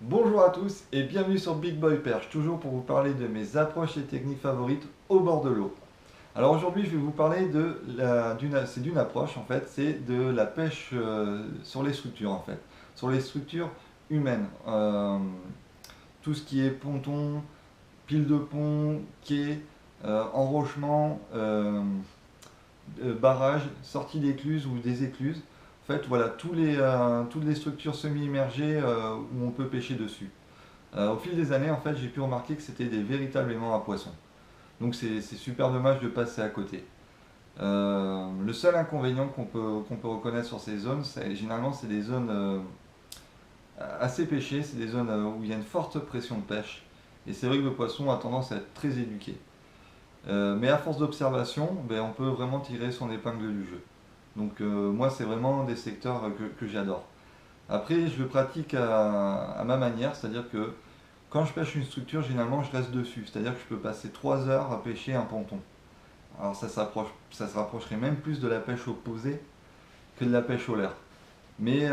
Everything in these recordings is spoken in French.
Bonjour à tous et bienvenue sur Big Boy Perche, toujours pour vous parler de mes approches et techniques favorites au bord de l'eau. Alors aujourd'hui je vais vous parler d'une approche en fait, c'est de la pêche sur les structures en fait, sur les structures humaines. Tout ce qui est ponton, pile de pont, quai, enrochement, barrage, sortie d'écluses ou des écluses. En fait, voilà, toutes les structures semi-immergées où on peut pêcher dessus. Au fil des années, en fait, j'ai pu remarquer que c'était des véritables aimants à poissons. Donc c'est super dommage de passer à côté. Le seul inconvénient qu'on peut reconnaître sur ces zones, généralement c'est des zones assez pêchées, c'est des zones où il y a une forte pression de pêche. Et c'est vrai que le poisson a tendance à être très éduqué. Mais à force d'observation, ben, on peut vraiment tirer son épingle du jeu. Donc moi, c'est vraiment des secteurs que j'adore. Après, je le pratique à ma manière, c'est-à-dire que quand je pêche une structure, généralement, je reste dessus. C'est-à-dire que je peux passer 3 heures à pêcher un ponton. Alors ça se rapprocherait même plus de la pêche au posé que de la pêche au leurre. Mais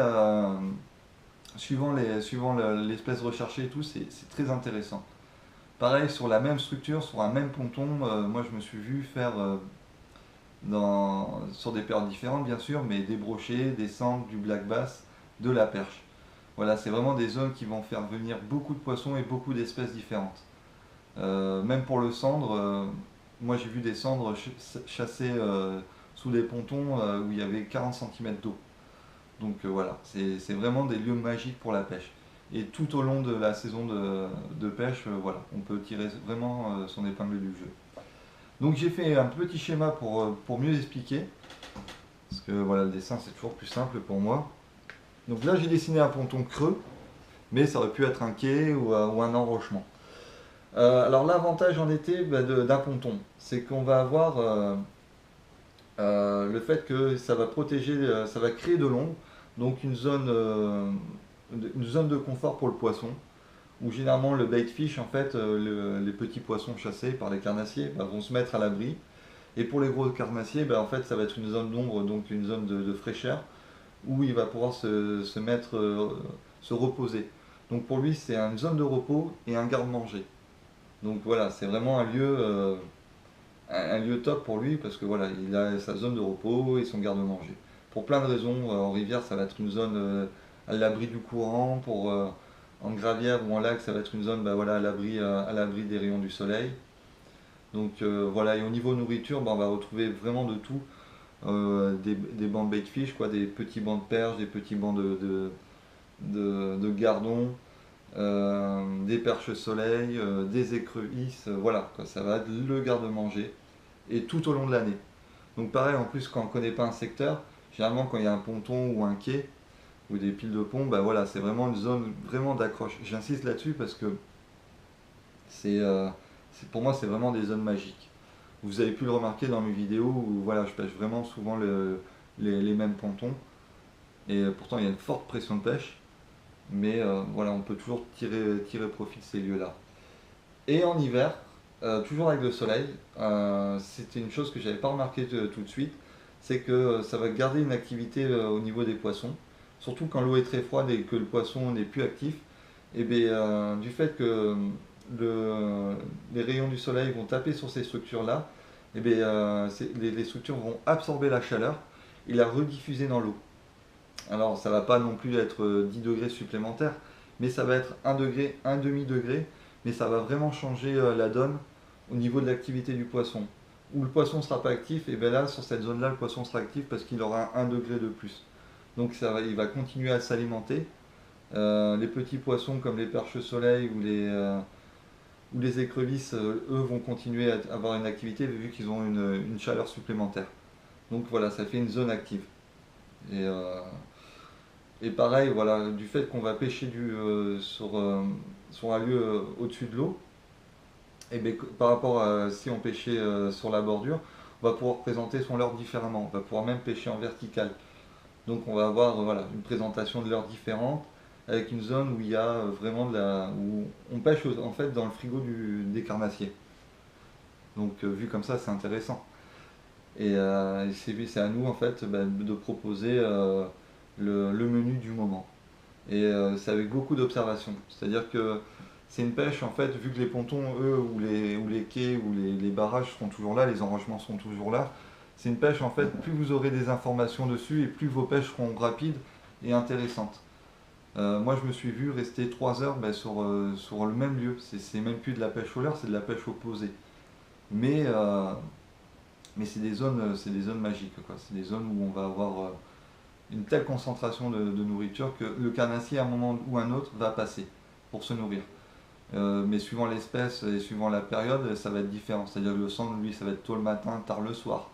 suivant l'espèce recherchée et tout, c'est très intéressant. Pareil, sur la même structure, sur un même ponton, moi je me suis vu faire sur des périodes différentes bien sûr, mais des brochets, des sangles, du black bass, de la perche. Voilà, c'est vraiment des zones qui vont faire venir beaucoup de poissons et beaucoup d'espèces différentes. Même pour le cendre, moi j'ai vu des cendres chassées sous des pontons où il y avait 40 cm d'eau. Donc voilà, c'est vraiment des lieux magiques pour la pêche. Et tout au long de la saison de pêche, voilà, on peut tirer vraiment son épingle du jeu. Donc j'ai fait un petit schéma pour mieux expliquer, parce que voilà, le dessin c'est toujours plus simple pour moi. Donc là j'ai dessiné un ponton creux, mais ça aurait pu être un quai ou un enrochement. Alors l'avantage en été d'un ponton, c'est qu'on va avoir le fait que ça va protéger, ça va créer de l'ombre, donc une zone de confort pour le poisson, où généralement le bait fish, en fait, les petits poissons chassés par les carnassiers vont se mettre à l'abri. Et pour les gros carnassiers, en fait, ça va être une zone d'ombre, donc une zone de fraîcheur, où il va pouvoir se mettre, se reposer. Donc pour lui, c'est une zone de repos et un garde-manger. Donc voilà, c'est vraiment un lieu top pour lui parce que voilà, il a sa zone de repos et son garde-manger. Pour plein de raisons, en rivière, ça va être une zone à l'abri du courant, en gravière ou en lac, ça va être une zone voilà, à l'abri des rayons du soleil. Donc voilà, et au niveau nourriture, on va retrouver vraiment de tout. Des bancs de bait fish, quoi, des petits bancs de perches, des petits bancs de gardons, des perches soleil, des écrevisses, voilà, quoi, ça va être le garde-manger et tout au long de l'année. Donc pareil, en plus quand on ne connaît pas un secteur, généralement quand il y a un ponton ou un quai ou des piles de pont, voilà, c'est vraiment une zone vraiment d'accroche. J'insiste là-dessus parce que c'est, euh, pour moi c'est vraiment des zones magiques. Vous avez pu le remarquer dans mes vidéos où voilà, je pêche vraiment souvent les mêmes pontons et pourtant il y a une forte pression de pêche, mais voilà, on peut toujours tirer profit de ces lieux-là. Et en hiver, toujours avec le soleil, c'était une chose que j'avais pas remarqué tout de suite, c'est que ça va garder une activité au niveau des poissons, surtout quand l'eau est très froide et que le poisson n'est plus actif. Et bien, du fait que le- les rayons du soleil vont taper sur ces structures-là, et bien, les structures vont absorber la chaleur et la rediffuser dans l'eau. Alors, ça va pas non plus être 10 degrés supplémentaires, mais ça va être 1 degré, un demi-degré, mais ça va vraiment changer la donne au niveau de l'activité du poisson. Où le poisson ne sera pas actif, et bien là, sur cette zone-là, le poisson sera actif parce qu'il aura 1 degré de plus. Donc il va continuer à s'alimenter. Les petits poissons comme les perches soleil ou les écrevisses, eux, vont continuer à avoir une activité vu qu'ils ont une chaleur supplémentaire. Donc voilà, ça fait une zone active. Et, euh, et pareil, voilà, du fait qu'on va pêcher sur un lieu au-dessus de l'eau, et bien, par rapport à si on pêchait sur la bordure, on va pouvoir présenter son leurre différemment. On va pouvoir même pêcher en vertical. Donc on va avoir voilà, une présentation de leurre différente avec une zone où il y a vraiment où on pêche en fait dans le frigo des carnassiers. Donc vu comme ça, c'est intéressant. Et c'est à nous en fait de proposer le menu du moment. Et c'est avec beaucoup d'observation. C'est-à-dire que c'est une pêche, en fait, vu que les pontons, eux, ou les quais, ou les barrages seront toujours là, les enrochements seront toujours là, c'est une pêche, en fait, plus vous aurez des informations dessus, et plus vos pêches seront rapides et intéressantes. Moi, je me suis vu rester 3 heures sur le même lieu. C'est même plus de la pêche au leurre, c'est de la pêche opposée. Mais, c'est des zones magiques, quoi. C'est des zones où on va avoir une telle concentration de nourriture que le carnassier, à un moment ou un autre, va passer pour se nourrir. Mais suivant l'espèce et suivant la période, ça va être différent. C'est-à-dire que le centre, lui, ça va être tôt le matin, tard le soir.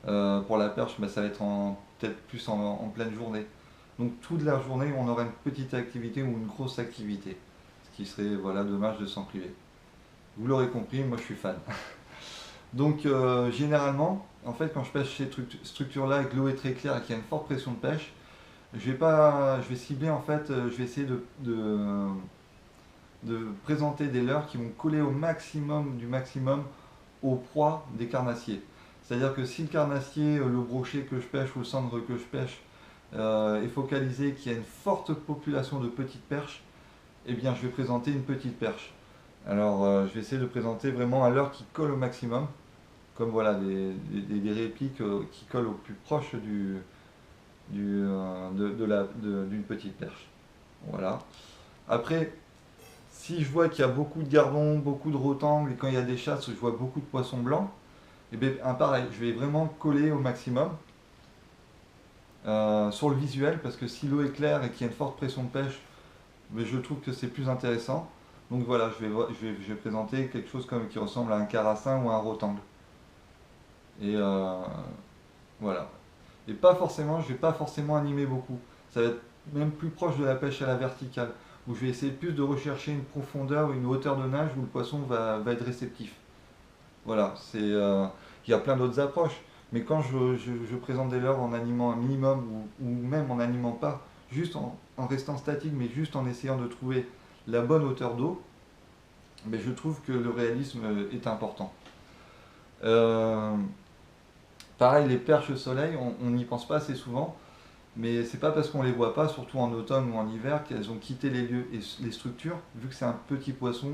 Pour la perche, ça va être peut-être plus en pleine journée. Donc toute la journée, on aura une petite activité ou une grosse activité. Ce qui serait voilà, dommage de s'en priver. Vous l'aurez compris, moi je suis fan. Donc généralement, en fait, quand je pêche ces structures-là et que l'eau est très claire et qu'il y a une forte pression de pêche, je vais cibler en fait, je vais essayer de présenter des leurres qui vont coller au maximum du maximum aux proies des carnassiers. C'est-à-dire que si le carnassier, le brochet que je pêche ou le cendre que je pêche est focalisé, qu'il y a une forte population de petites perches, eh bien je vais présenter une petite perche. Alors je vais essayer de présenter vraiment un leurre qui colle au maximum, comme voilà des répliques qui collent au plus proche d'une petite perche. Voilà. Après, si je vois qu'il y a beaucoup de gardons, beaucoup de rotangles, et quand il y a des chasses, je vois beaucoup de poissons blancs, et bien pareil, je vais vraiment coller au maximum sur le visuel, parce que si l'eau est claire et qu'il y a une forte pression de pêche, mais je trouve que c'est plus intéressant. Donc voilà, je vais présenter quelque chose qui ressemble à un carassin ou à un rotangle. Et voilà. Et pas forcément, je vais pas forcément animer beaucoup. Ça va être même plus proche de la pêche à la verticale, où je vais essayer plus de rechercher une profondeur, une hauteur de nage où le poisson va être réceptif. Voilà, il y a plein d'autres approches. Mais quand je présente des leurres en animant un minimum ou même en animant pas, juste en restant statique, mais juste en essayant de trouver la bonne hauteur d'eau, mais je trouve que le réalisme est important. Euh, Pareil, les perches au soleil, on n'y pense pas assez souvent, mais c'est pas parce qu'on les voit pas, surtout en automne ou en hiver, qu'elles ont quitté les lieux et les structures. Vu que c'est un petit poisson,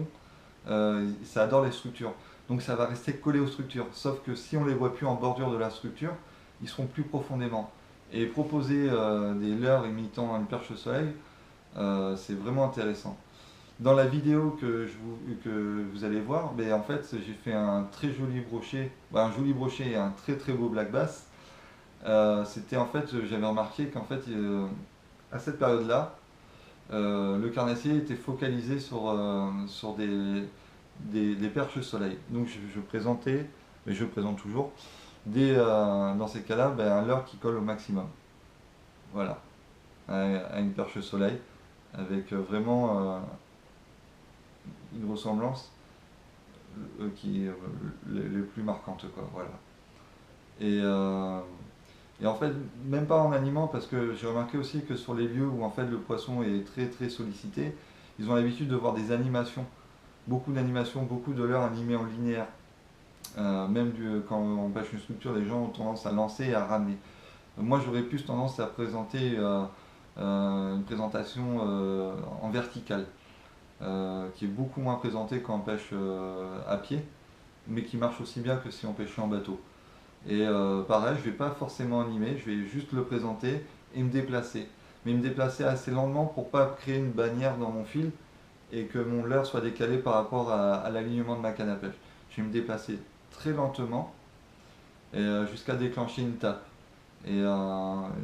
ça adore les structures. Donc ça va rester collé aux structures. Sauf que si on les voit plus en bordure de la structure, ils seront plus profondément. Et proposer des leurres imitant une perche au soleil, c'est vraiment intéressant. Dans la vidéo que vous allez voir, ben, en fait, j'ai fait un très joli brochet, un joli brochet et un très très beau black bass. C'était en fait, j'avais remarqué qu'en fait, à cette période-là, le carnassier était focalisé sur des perches soleil. Donc je présentais, mais je présente toujours, dans ces cas-là, ben, un leurre qui colle au maximum. Voilà, à une perche soleil, avec vraiment une ressemblance qui est les plus marquante, quoi. Voilà. Et, euh, et en fait, même pas en animant, parce que j'ai remarqué aussi que sur les lieux où en fait le poisson est très très sollicité, ils ont l'habitude de voir des animations, beaucoup de leurres animés en linéaire. Quand on pêche une structure, les gens ont tendance à lancer et à ramener. Moi, j'aurais plus tendance à présenter une présentation en verticale, qui est beaucoup moins présentée quand on pêche à pied, mais qui marche aussi bien que si on pêchait en bateau. Et pareil, je ne vais pas forcément animer, je vais juste le présenter et me déplacer. Mais me déplacer assez lentement pour pas créer une bannière dans mon fil et que mon leurre soit décalé par rapport à l'alignement de ma canne à pêche. Je vais me déplacer très lentement et jusqu'à déclencher une tape. Et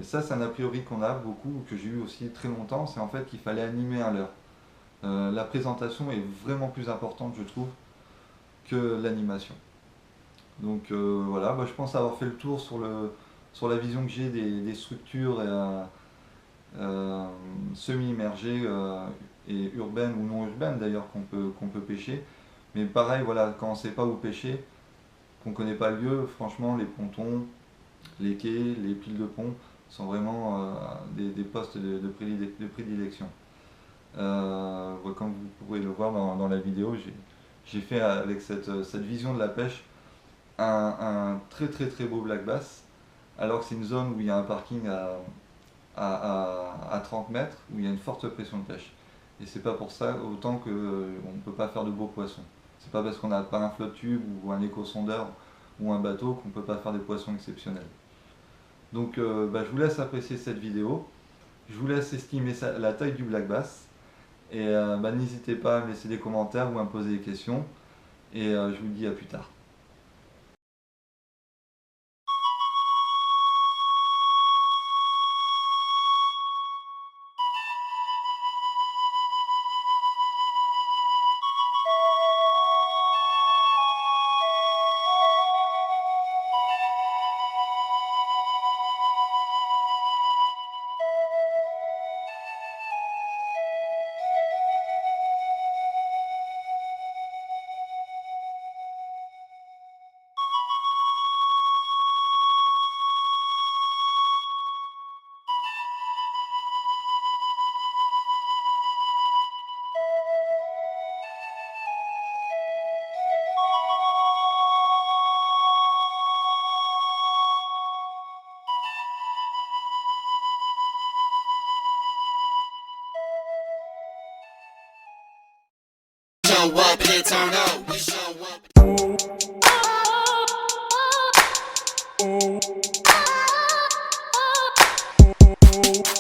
ça, c'est un a priori qu'on a beaucoup, que j'ai eu aussi très longtemps, c'est en fait qu'il fallait animer un leurre. La présentation est vraiment plus importante, je trouve, que l'animation. Donc voilà, je pense avoir fait le tour sur la vision que j'ai des structures semi-immergées et urbaines ou non urbaines d'ailleurs qu'on peut pêcher. Mais pareil, voilà, quand on ne sait pas où pêcher, qu'on ne connaît pas le lieu, franchement, les pontons, les quais, les piles de pont sont vraiment des postes de prédilection. Comme vous pourrez le voir dans la vidéo, j'ai fait avec cette vision de la pêche un très très très beau black bass, alors que c'est une zone où il y a un parking à 30 mètres où il y a une forte pression de pêche. Et c'est pas pour ça autant qu'on ne peut pas faire de beaux poissons. C'est pas parce qu'on n'a pas un flotte tube ou un éco-sondeur ou un bateau qu'on ne peut pas faire des poissons exceptionnels. Donc je vous laisse apprécier cette vidéo. Je vous laisse estimer la taille du black bass. Et n'hésitez pas à me laisser des commentaires ou à me poser des questions. Et je vous dis à plus tard. Show up and turn up. We show up.